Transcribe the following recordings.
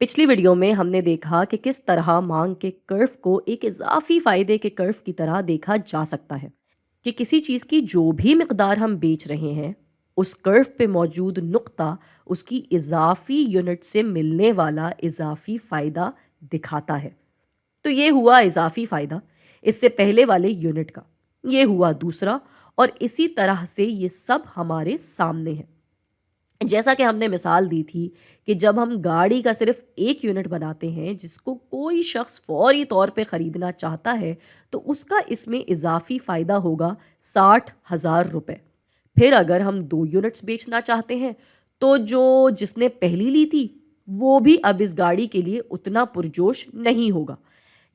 पिछली वीडियो में हमने देखा कि किस तरह मांग के कर्व को एक इजाफी फायदे के कर्व की तरह देखा जा सकता है कि किसी चीज़ की जो भी मिकदार हम बेच रहे हैं उस कर्व पे मौजूद नुक्ता उसकी इजाफी यूनिट से मिलने वाला इजाफी फ़ायदा दिखाता है। तो ये हुआ इजाफी फ़ायदा इससे पहले वाले यूनिट का, ये हुआ दूसरा, और इसी तरह से ये सब हमारे सामने है। जैसा कि हमने मिसाल दी थी कि जब हम गाड़ी का सिर्फ एक यूनिट बनाते हैं जिसको कोई शख्स फौरी तौर पे ख़रीदना चाहता है तो उसका इसमें इजाफी फ़ायदा होगा 60,000 रुपये। फिर अगर हम 2 यूनिट्स बेचना चाहते हैं तो जो जिसने पहली ली थी वो भी अब इस गाड़ी के लिए उतना पुरजोश नहीं होगा।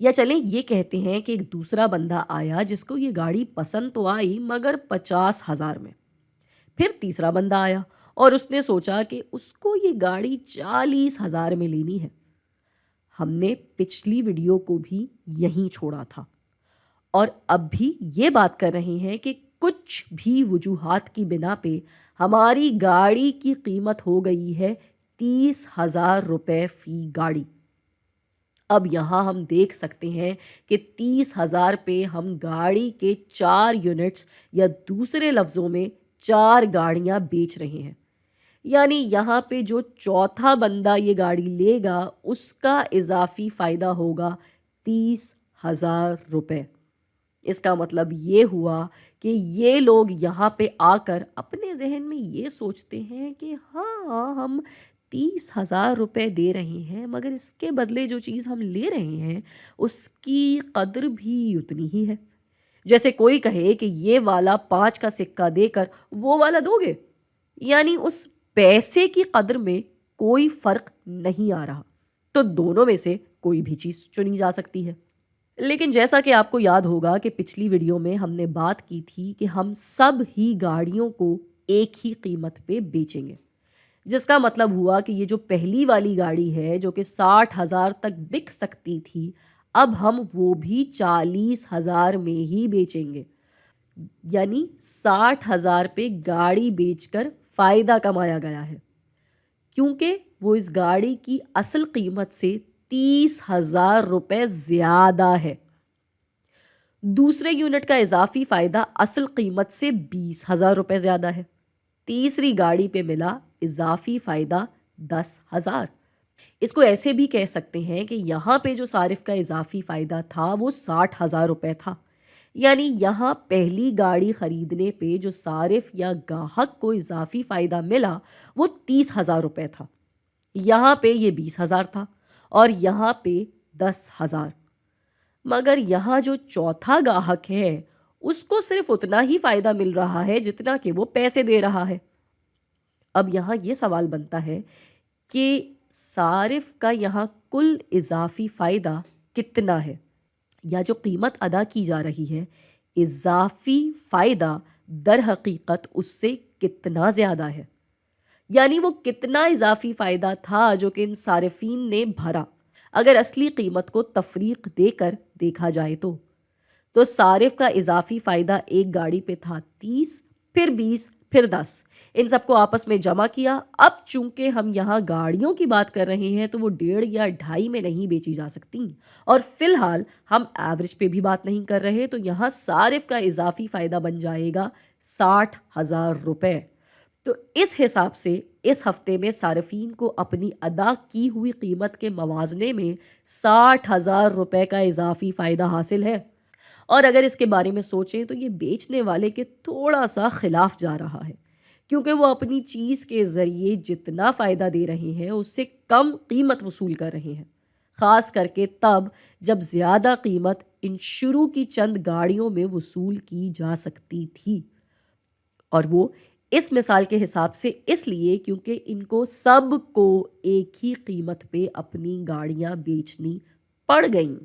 या चलें ये कहते हैं कि एक दूसरा बंदा आया जिसको ये गाड़ी पसंद तो आई मगर 50,000 में। फिर तीसरा बंदा आया और उसने सोचा कि उसको ये गाड़ी 40,000 में लेनी है। हमने पिछली वीडियो को भी यहीं छोड़ा था और अब भी ये बात कर रहे हैं कि कुछ भी वजूहात की बिना पे हमारी गाड़ी की कीमत हो गई है 30,000 रुपये फी गाड़ी। अब यहाँ हम देख सकते हैं कि 30,000 पे हम गाड़ी के 4 यूनिट्स या दूसरे लफ्ज़ों में 4 गाड़ियाँ बेच रहे हैं। यानी यहाँ पे जो चौथा बंदा ये गाड़ी लेगा उसका इजाफी फ़ायदा होगा 30,000 रुपये। इसका मतलब ये हुआ कि ये लोग यहाँ पे आकर अपने जहन में ये सोचते हैं कि हाँ, हम 30,000 रुपये दे रहे हैं मगर इसके बदले जो चीज़ हम ले रहे हैं उसकी कद्र भी उतनी ही है। जैसे कोई कहे कि ये वाला 5 का सिक्का देकर वो वाला दोगे, यानी उस पैसे की कद्र में कोई फ़र्क नहीं आ रहा, तो दोनों में से कोई भी चीज़ चुनी जा सकती है। लेकिन जैसा कि आपको याद होगा कि पिछली वीडियो में हमने बात की थी कि हम सब ही गाड़ियों को एक ही कीमत पे बेचेंगे, जिसका मतलब हुआ कि ये जो पहली वाली गाड़ी है जो कि 60,000 तक बिक सकती थी, अब हम वो भी 40,000 में ही बेचेंगे। यानी 60,000 पे गाड़ी बेचकर फ़ायदा कमाया गया है, क्योंकि वो इस गाड़ी की असल कीमत से 30,000 रुपये ज़्यादा है। दूसरे यूनिट का इजाफी फ़ायदा असल कीमत से 20,000 रुपये ज़्यादा है। तीसरी गाड़ी पे मिला इजाफी फ़ायदा 10,000। इसको ऐसे भी कह सकते हैं कि यहाँ पे जो सारिफ का इजाफी फ़ायदा था वो 60,000 रुपये था। यानी यहाँ पहली गाड़ी ख़रीदने पे जो सारिफ या गाहक को इजाफी फ़ायदा मिला वो 30,000 रुपये था। यहाँ पे ये 20,000 था और यहाँ पे 10,000। मगर यहाँ जो चौथा गाहक है उसको सिर्फ उतना ही फ़ायदा मिल रहा है जितना कि वो पैसे दे रहा है। अब यहाँ ये सवाल बनता है कि सारिफ का यहाँ कुल इजाफी फ़ायदा कितना है, या जो कीमत अदा की जा रही है इजाफी फ़ायदा दर हकीकत उससे कितना ज़्यादा है। यानी वो कितना इजाफी फ़ायदा था जो कि इन सारिफीन ने भरा। अगर असली कीमत को तफरीक देकर देखा जाए तो सारिफ का इजाफी फ़ायदा एक गाड़ी पे था 30, फिर 20, फिर 10। इन सबको आपस में जमा किया। अब चूंकि हम यहाँ गाड़ियों की बात कर रहे हैं तो वो 1.5 या 2.5 में नहीं बेची जा सकती, और फिलहाल हम एवरेज पे भी बात नहीं कर रहे, तो यहाँ सारिफ का इजाफी फ़ायदा बन जाएगा 60,000 रुपये। तो इस हिसाब से इस हफ्ते में सारिफीन को अपनी अदा की हुई कीमत के मवाजने में 60,000 रुपये का इजाफी फ़ायदा हासिल है। और अगर इसके बारे में सोचें तो ये बेचने वाले के थोड़ा सा खिलाफ जा रहा है, क्योंकि वो अपनी चीज़ के ज़रिए जितना फ़ायदा दे रहे हैं उससे कम कीमत वसूल कर रहे हैं, ख़ास करके तब जब ज़्यादा कीमत इन शुरू की चंद गाड़ियों में वसूल की जा सकती थी। और वो इस मिसाल के हिसाब से इसलिए क्योंकि इनको सब को एक ही कीमत पे अपनी गाड़ियाँ बेचनी पड़ गईं।